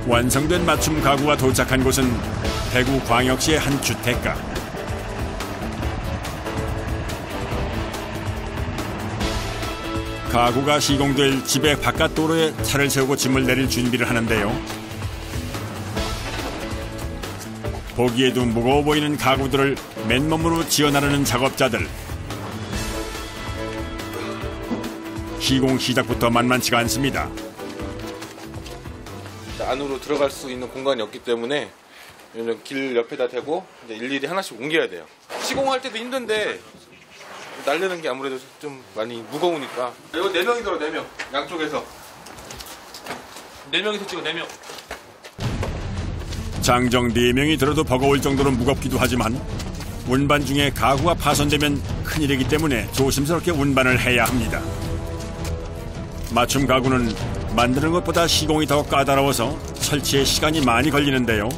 완성된 맞춤 가구가 도착한 곳은 대구 광역시의 한 주택가. 가구가 시공될 집의 바깥 도로에 차를 세우고 짐을 내릴 준비를 하는데요. 보기에도 무거워 보이는 가구들을 맨몸으로 지어나르는 작업자들. 시공 시작부터 만만치가 않습니다. 안으로 들어갈 수 있는 공간이 없기 때문에 길 옆에다 대고 이제 일일이 하나씩 옮겨야 돼요. 시공할 때도 힘든데 날리는 게 아무래도 좀 많이 무거우니까. 이거 4명이더라, 4명. 양쪽에서 4명이서 찍어, 4명. 장정 4명이 들어도 버거울 정도로 무겁기도 하지만 운반 중에 가구가 파손되면 큰일이기 때문에 조심스럽게 운반을 해야 합니다. 맞춤 가구는 만드는 것보다 시공이 더 까다로워서 설치에 시간이 많이 걸리는데요.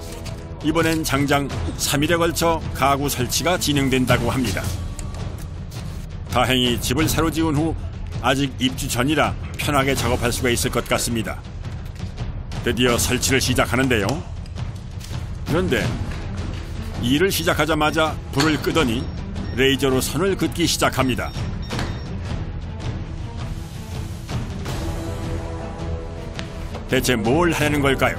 이번엔 장장 3일에 걸쳐 가구 설치가 진행된다고 합니다. 다행히 집을 새로 지은 후 아직 입주 전이라 편하게 작업할 수가 있을 것 같습니다. 드디어 설치를 시작하는데요. 그런데 일을 시작하자마자 불을 끄더니 레이저로 선을 긋기 시작합니다. 대체 뭘 하려는 걸까요?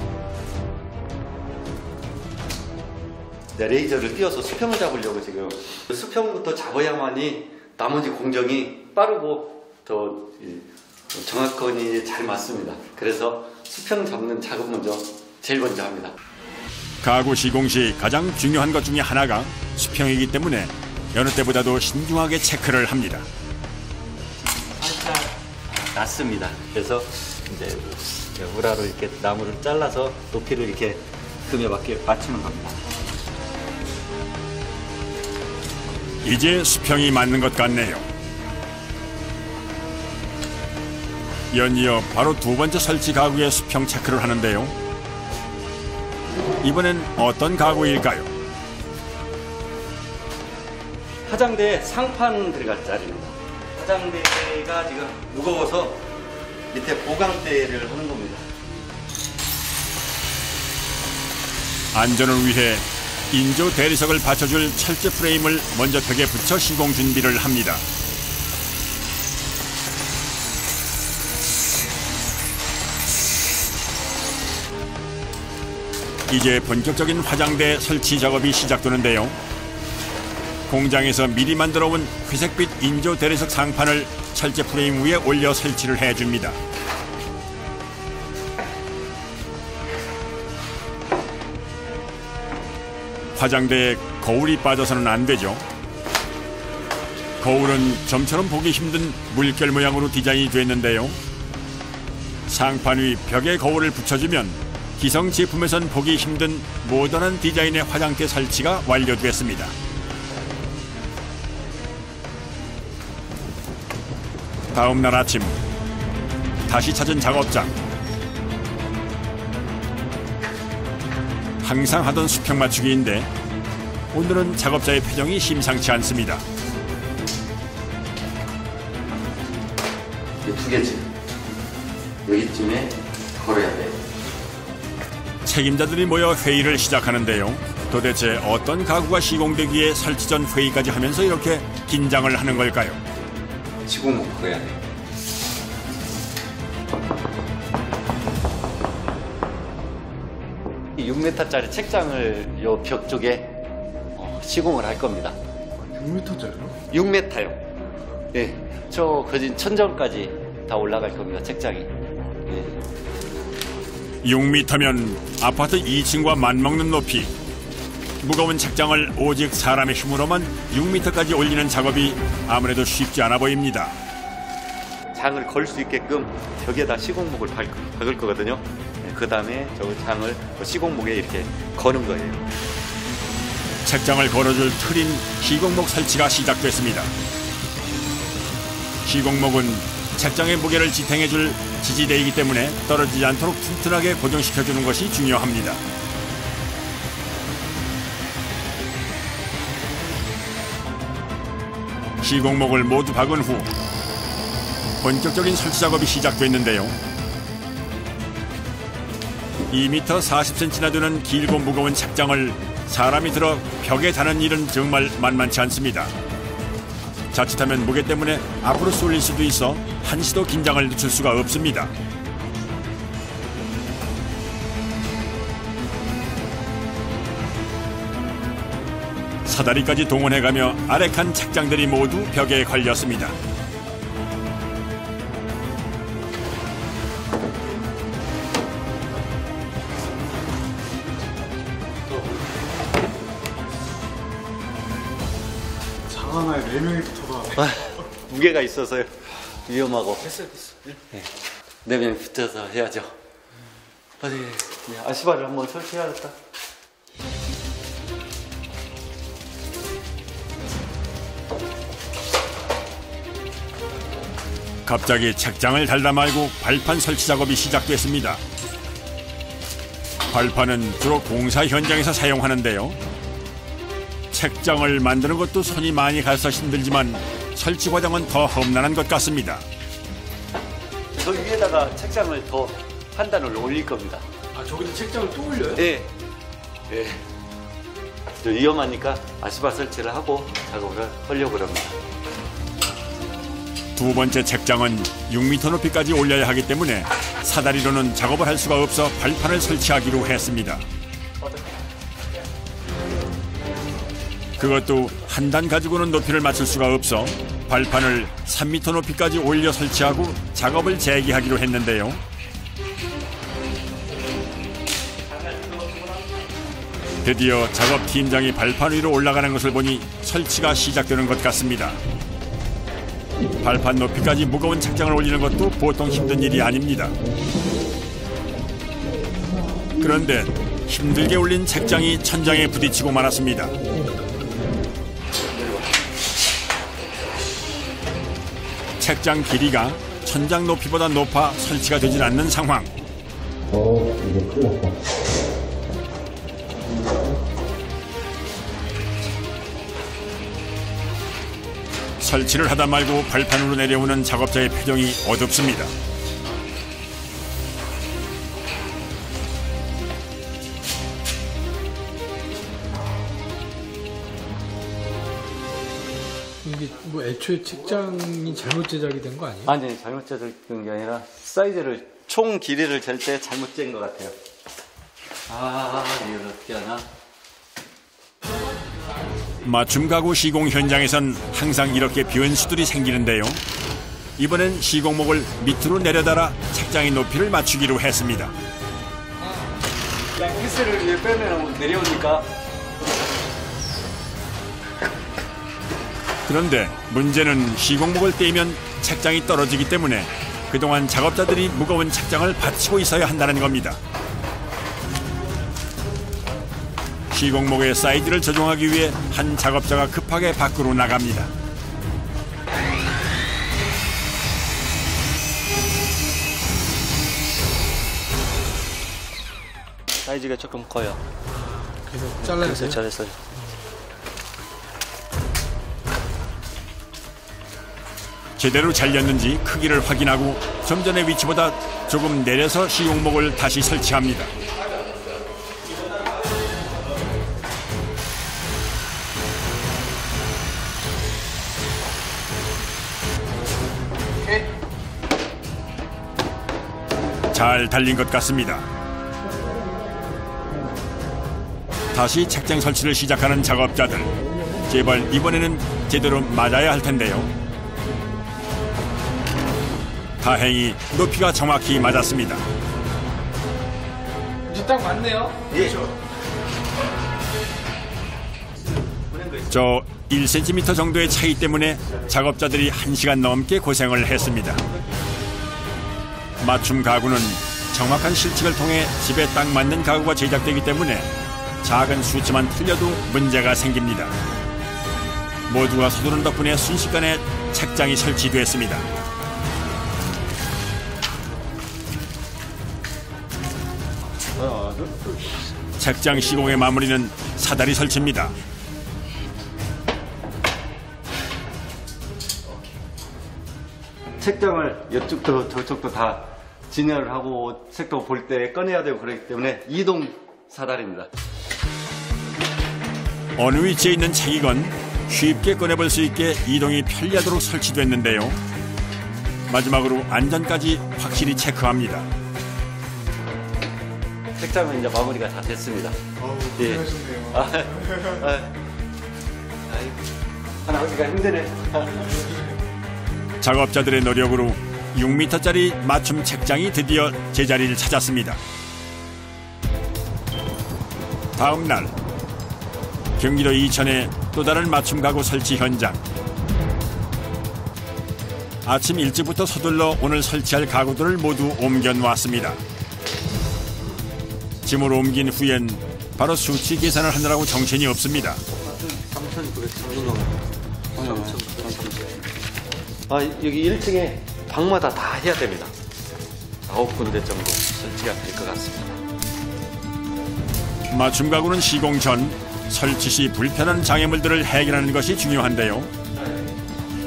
레이저를 띄워서 수평을 잡으려고 지금. 수평부터 잡아야만이 나머지 공정이 빠르고 더 정확하게 잘 맞습니다. 그래서 수평 잡는 작업 제일 먼저 합니다. 가구 시공 시 가장 중요한 것 중에 하나가 수평이기 때문에 여느 때보다도 신중하게 체크를 합니다. 살짝 낮습니다. 그래서 이제 우라로 이렇게 나무를 잘라서 높이를 이렇게 등에 맞추는 겁니다. 이제 수평이 맞는 것 같네요. 연이어 바로 두 번째 설치 가구의 수평 체크를 하는데요. 이번엔 어떤 가구일까요? 화장대 상판 들어갈 자리입니다. 화장대가 지금 무거워서 밑에 보강대를 하는 겁니다. 안전을 위해 인조 대리석을 받쳐줄 철제 프레임을 먼저 벽에 붙여 시공 준비를 합니다. 이제 본격적인 화장대 설치 작업이 시작되는데요. 공장에서 미리 만들어온 회색빛 인조 대리석 상판을 철제 프레임 위에 올려 설치를 해줍니다. 화장대에 거울이 빠져서는 안 되죠. 거울은 좀처럼 보기 힘든 물결 모양으로 디자인이 됐는데요. 상판 위 벽에 거울을 붙여주면 기성 제품에선 보기 힘든 모던한 디자인의 화장대 설치가 완료됐습니다. 다음 날 아침 다시 찾은 작업장. 항상 하던 수평 맞추기인데 오늘은 작업자의 표정이 심상치 않습니다. 두 개지. 여기쯤에 걸어야 돼. 책임자들이 모여 회의를 시작하는데요. 도대체 어떤 가구가 시공되기에 설치 전 회의까지 하면서 이렇게 긴장을 하는 걸까요? 시공목 걸어야 돼. 이 6m짜리 책장을 요 벽 쪽에 시공을 할 겁니다. 6m짜리요? 6m요. 예, 저 거진 천정까지 다 올라갈 겁니다. 책장이. 예. 6m면 아파트 2층과 맞먹는 높이. 무거운 책장을 오직 사람의 힘으로만 6m까지 올리는 작업이 아무래도 쉽지 않아 보입니다. 장을 걸 수 있게끔 벽에다 시공목을 박을 거거든요. 그 다음에 저 장을 시공목에 이렇게 거는 거예요. 책장을 걸어줄 틀인 시공목 설치가 시작됐습니다. 시공목은 책장의 무게를 지탱해줄 지지대이기 때문에 떨어지지 않도록 튼튼하게 고정시켜주는 것이 중요합니다. 시공목을 모두 박은 후 본격적인 설치 작업이 시작됐는데요. 2m 40cm나 되는 길고 무거운 책장을 사람이 들어 벽에 다는 일은 정말 만만치 않습니다. 자칫하면 무게 때문에 앞으로 쏠릴 수도 있어 한시도 긴장을 늦출 수가 없습니다. 사다리까지 동원해가며 아래칸 책장들이 모두 벽에 걸렸습니다. 장 하나에 4명이 붙어가. 무게가 있어서요. 위험하고. 됐어. 네. 4명 붙어서 해야죠. 어디, 아시바를 한번 설치해야겠다. 갑자기 책장을 달다 말고 발판 설치 작업이 시작됐습니다. 발판은 주로 공사 현장에서 사용하는데요. 책장을 만드는 것도 손이 많이 가서 힘들지만 설치 과정은 더 험난한 것 같습니다. 저 위에다가 책장을 더 한 단을 올릴 겁니다. 아, 저기서 책장을 또 올려요? 네. 네. 좀 위험하니까 아시바 설치를 하고 작업을 하려고 합니다. 두 번째 책장은 6m 높이까지 올려야 하기 때문에 사다리로는 작업을 할 수가 없어 발판을 설치하기로 했습니다. 그것도 한 단 가지고는 높이를 맞출 수가 없어 발판을 3m 높이까지 올려 설치하고 작업을 재개하기로 했는데요. 드디어 작업팀장이 발판 위로 올라가는 것을 보니 설치가 시작되는 것 같습니다. 발판 높이까지 무거운 책장을 올리는 것도 보통 힘든 일이 아닙니다. 그런데 힘들게 올린 책장이 천장에 부딪히고 말았습니다. 책장 길이가 천장 높이보다 높아 설치가 되질 않는 상황. 이제 큰일 났다. 설치를 하다 말고 발판으로 내려오는 작업자의 표정이 어둡습니다. 이게 뭐 애초에 책장이 잘못 제작이 된 거 아니에요? 아니, 잘못 재는 게 아니라 사이즈를 총 길이를 잴 때 잘못 잰 것 같아요. 아, 이걸 어떻게 하나? 맞춤 가구 시공 현장에선 항상 이렇게 변수들이 생기는데요. 이번엔 시공목을 밑으로 내려달아 책장의 높이를 맞추기로 했습니다. 그냥 키스를 위에 빼면 내려오니까. 그런데 문제는 시공목을 떼면 책장이 떨어지기 때문에 그동안 작업자들이 무거운 책장을 받치고 있어야 한다는 겁니다. 시공목의 사이즈를 조정하기 위해 한 작업자가 급하게 밖으로 나갑니다. 사이즈가 조금 커요. 그래서 잘라야 그래서 돼요? 잘했어요. 제대로 잘렸는지 크기를 확인하고 좀 전의 위치보다 조금 내려서 시공목을 다시 설치합니다. 잘 달린 것 같습니다. 다시 책장 설치를 시작하는 작업자들. 제발 이번에는 제대로 맞아야 할 텐데요. 다행히 높이가 정확히 맞았습니다. 이제 딱 맞네요? 예. 저 1cm 정도의 차이 때문에 작업자들이 1시간 넘게 고생을 했습니다. 맞춤 가구는 정확한 실측을 통해 집에 딱 맞는 가구가 제작되기 때문에 작은 수치만 틀려도 문제가 생깁니다. 모두가 서두른 덕분에 순식간에 책장이 설치됐습니다. 책장 시공의 마무리는 사다리 설치입니다. 책장을 이쪽도 저쪽도 다 진열을 하고 색도 볼 때 꺼내야 되고 그렇기 때문에 이동 사다리입니다. 어느 위치에 있는 책이건 쉽게 꺼내볼 수 있게 이동이 편리하도록 설치됐는데요. 마지막으로 안전까지 확실히 체크합니다. 책장은 이제 마무리가 다 됐습니다. 예. 하나하기가 힘드네. 작업자들의 노력으로 6m짜리 맞춤 책장이 드디어 제자리를 찾았습니다. 다음 날 경기도 이천의 또 다른 맞춤 가구 설치 현장. 아침 일찍부터 서둘러 오늘 설치할 가구들을 모두 옮겨 놓았습니다. 짐을 옮긴 후엔 바로 수치 계산을 하느라고 정신이 없습니다. 여기 1층에 방마다 다 해야 됩니다. 9군데 정도 설치가 될 것 같습니다. 맞춤 가구는 시공 전 설치 시 불편한 장애물들을 해결하는 것이 중요한데요.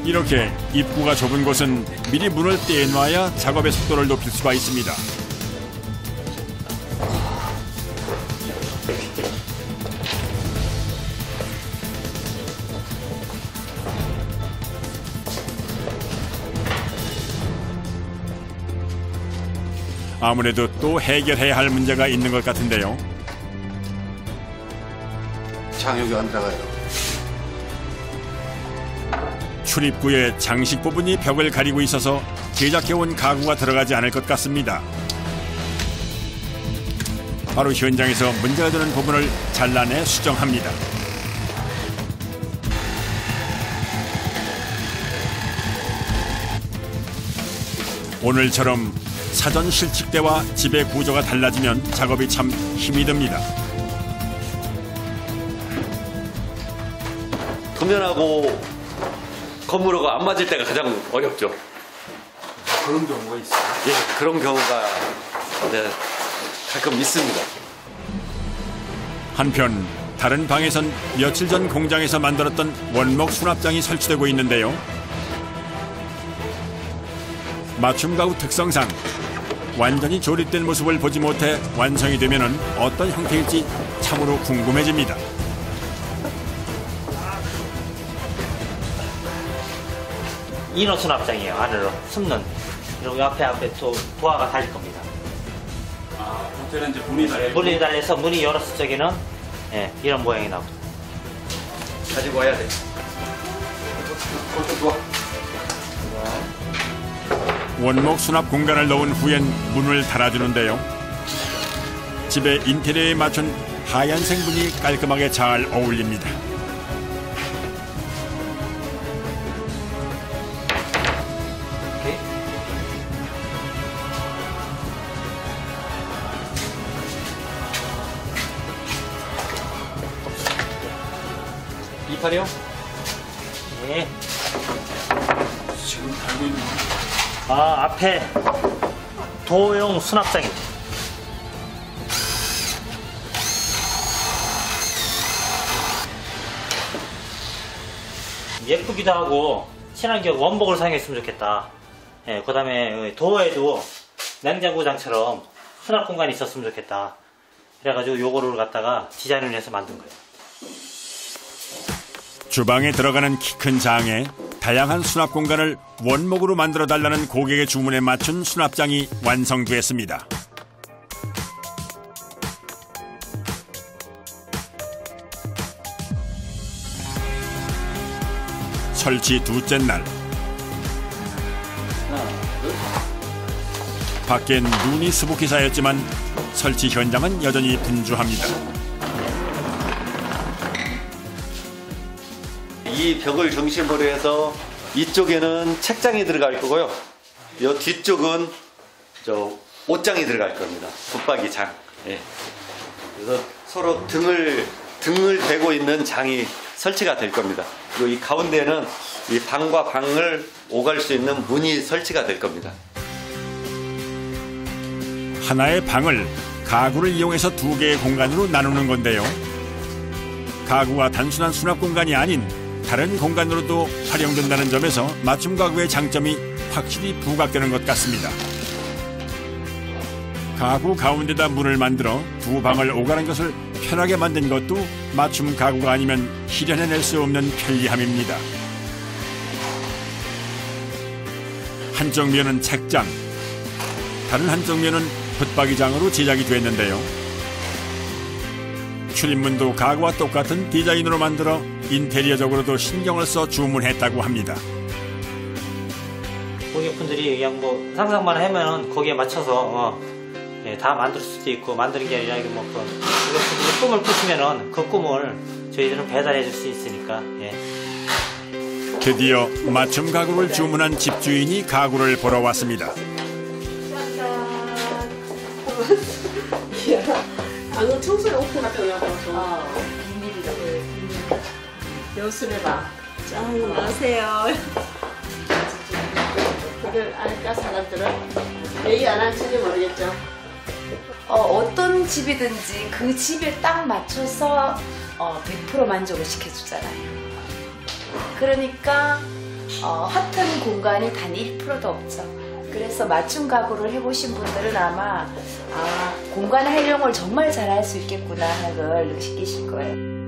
이렇게 입구가 좁은 곳은 미리 문을 떼놔야 작업의 속도를 높일 수가 있습니다. 아무래도 또 해결해야 할 문제가 있는 것 같은데요. 장력이 안 들어가요. 출입구에 장식 부분이 벽을 가리고 있어서 제작해온 가구가 들어가지 않을 것 같습니다. 바로 현장에서 문제가 되는 부분을 잘라내 수정합니다. 오늘처럼 사전 실측대와 집의 구조가 달라지면 작업이 참 힘이 듭니다. 도면하고 건물하고 안 맞을 때가 가장 어렵죠. 그런 경우가 있어요. 예, 그런 경우가 가끔 있습니다. 한편 다른 방에선 며칠 전 공장에서 만들었던 원목 수납장이 설치되고 있는데요. 맞춤 가구 특성상 완전히 조립된 모습을 보지 못해 완성이 되면은 어떤 형태일지 참으로 궁금해집니다. 인어 수납장이에요. 안으로 숨는. 그리고 앞에 또 도화가 달릴 겁니다. 그때는 이제 문이 달려. 문이 달려서 문이 열었을 적에는 이런 모양이 나옵니다. 가지고 와야 돼. 원목 수납 공간을 넣은 후엔 문을 달아주는데요. 집의 인테리어에 맞춘 하얀색 문이 깔끔하게 잘 어울립니다. 이파리요? 네. 지금 달고 있는 앞에 도형 수납장입니다. 예쁘기도 하고 친환경 원목을 사용했으면 좋겠다. 그 다음에 도어에도 냉장고장처럼 수납 공간이 있었으면 좋겠다. 그래가지고 요거를 갖다가 디자인을 해서 만든 거예요. 주방에 들어가는 키 큰 장에 다양한 수납 공간을 원목으로 만들어 달라는 고객의 주문에 맞춘 수납장이 완성됐습니다. 설치 둘째 날. 밖엔 눈이 수북히 쌓였지만 설치 현장은 여전히 분주합니다. 이 벽을 중심으로 해서 이쪽에는 책장이 들어갈 거고요. 이 뒤쪽은 옷장이 들어갈 겁니다. 붙박이장. 예. 그래서 서로 등을 대고 있는 장이 설치가 될 겁니다. 그리고 이 가운데는 이 방과 방을 오갈 수 있는 문이 설치가 될 겁니다. 하나의 방을 가구를 이용해서 두 개의 공간으로 나누는 건데요. 가구가 단순한 수납 공간이 아닌 다른 공간으로도 활용된다는 점에서 맞춤 가구의 장점이 확실히 부각되는 것 같습니다. 가구 가운데다 문을 만들어 두 방을 오가는 것을 편하게 만든 것도 맞춤 가구가 아니면 실현해낼 수 없는 편리함입니다. 한쪽 면은 책장, 다른 한쪽 면은 붙박이장으로 제작이 됐는데요. 출입문도 가구와 똑같은 디자인으로 만들어 인테리어적으로도 신경을 써 주문했다고 합니다. 고객분들이 그냥 뭐 상상만 하면은 거기에 맞춰서 다 만들 수도 있고, 만드는 게 아니라 뭐 고객분들이 꿈을 꾸시면은 그 꿈을 저희들은 배달해 줄 수 있으니까. 드디어 맞춤 가구를 주문한 집주인이 가구를 보러 왔습니다. 방금 청소에 오픈 같은 거 나와서 연습해봐. 짠, 안녕하세요. 다들 알까 사람들은 얘기 안 할지는 모르겠죠. 어떤 집이든지 그 집에 딱 맞춰서 100% 만족을 시켜주잖아요. 그러니까 허튼 공간이 단 1%도 없죠. 그래서 맞춤 가구를 해보신 분들은 아마 공간 활용을 정말 잘할 수 있겠구나 하는 걸 느끼실 거예요.